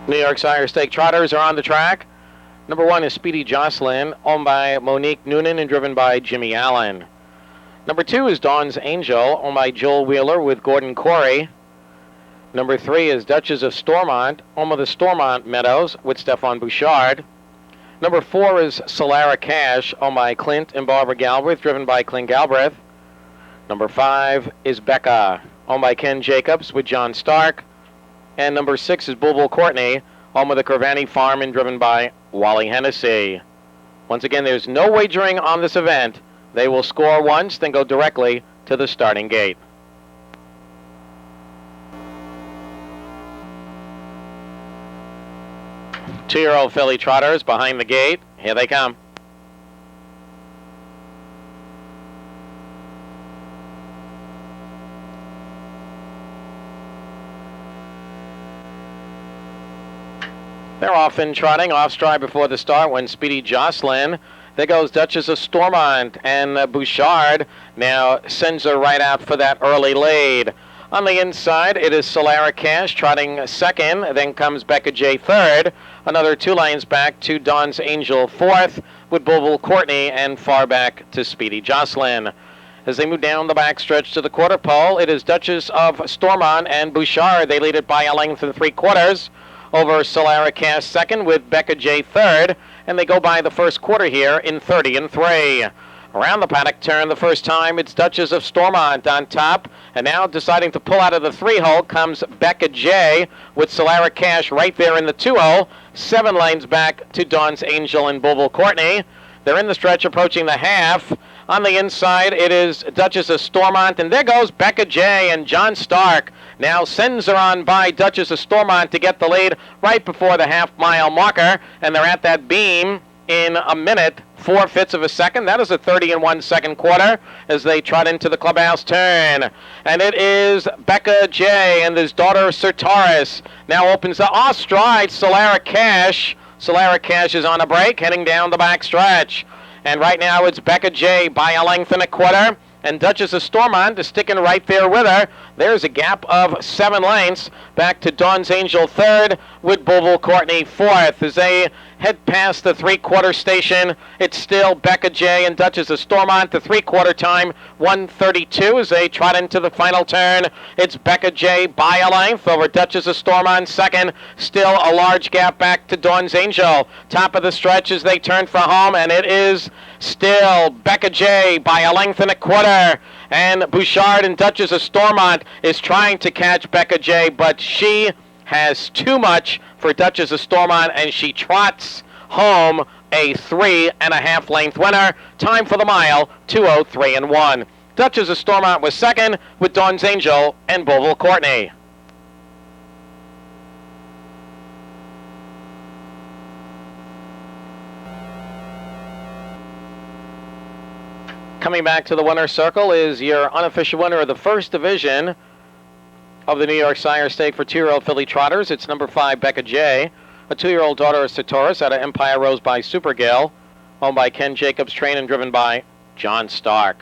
New York Sire Stake Trotters are on the track. Number 1 is Speedy Jocelyn, owned by Monique Noonan and driven by Jimmy Allen. Number 2 is Dawn's Angel, owned by Joel Wheeler with Gordon Corey. Number 3 is Duchess of Stormont, home of the Stormont Meadows with Stefan Bouchard. Number 4 is Solara Cash, owned by Clint and Barbara Galbraith, driven by Clint Galbraith. Number 5 is BECCA, owned by Ken Jacobs with John Stark. And number 6 is Bulbul Courtney, home of the Curvani Farm and driven by Wally Hennessy. Once again, there's no wagering on this event. They will score once, then go directly to the starting gate. Two-year-old filly trotters behind the gate. Here they come. They're off in trotting, off stride before the start when Speedy Jocelyn. There goes Duchess of Stormont, and Bouchard now sends her right out for that early lead. On the inside, it is Solara Cash trotting second, then comes BECCA J third. Another 2 lanes back to Dawn's Angel fourth, with Bulbul Courtney and far back to Speedy Jocelyn. As they move down the backstretch to the quarter pole, it is Duchess of Stormont and Bouchard. They lead it by a length and 3/4 over Solara Cash second with BECCA J third, and they go by the first quarter here in 30-3. Around the paddock turn the first time, it's Duchess of Stormont on top, and now deciding to pull out of the 3-hole comes BECCA J with Solara Cash right there in the 2-hole, 7 lanes back to Dawn's Angel and Bulbul Courtney. They're in the stretch approaching the half. On the inside, it is Duchess of Stormont, and there goes BECCA J, and John Stark now sends her on by Duchess of Stormont to get the lead right before the half-mile marker, and they're at that beam in a minute, 4/5 of a second. That is a 30 1/2 quarter as they trot into the clubhouse turn. And it is BECCA J and his daughter Sertaris now opens the off-stride Solara Cash. Solara Cash is on a break, heading down the back stretch. And right now it's BECCA J by a length and 1/4. And Duchess of Stormont is sticking right there with her. There's a gap of 7 lengths back to Dawn's Angel third with Bulbul Courtney fourth. As they head past the 3/4 station, it's still BECCA J and Duchess of Stormont. The 3/4 time, 1:32 as they trot into the final turn. It's BECCA J by a length over Duchess of Stormont second. Still a large gap back to Dawn's Angel. Top of the stretch as they turn for home, and it is still BECCA J by a length and 1/4. And Bouchard and Duchess of Stormont is trying to catch BECCA J, but she has too much for Duchess of Stormont, and she trots home a 3.5 length winner. Time for the mile, 2:03.1. Duchess of Stormont was second with Dawn's Angel and Bulbul Courtney. Coming back to the winner's circle is your unofficial winner of the first division of the New York Sire Stake for 2-year-old filly trotters. It's number 5, BECCA J, a 2-year-old daughter of Sertaris out of Empire Rose by Supergill, owned by Ken Jacobs, trained and driven by John Stark.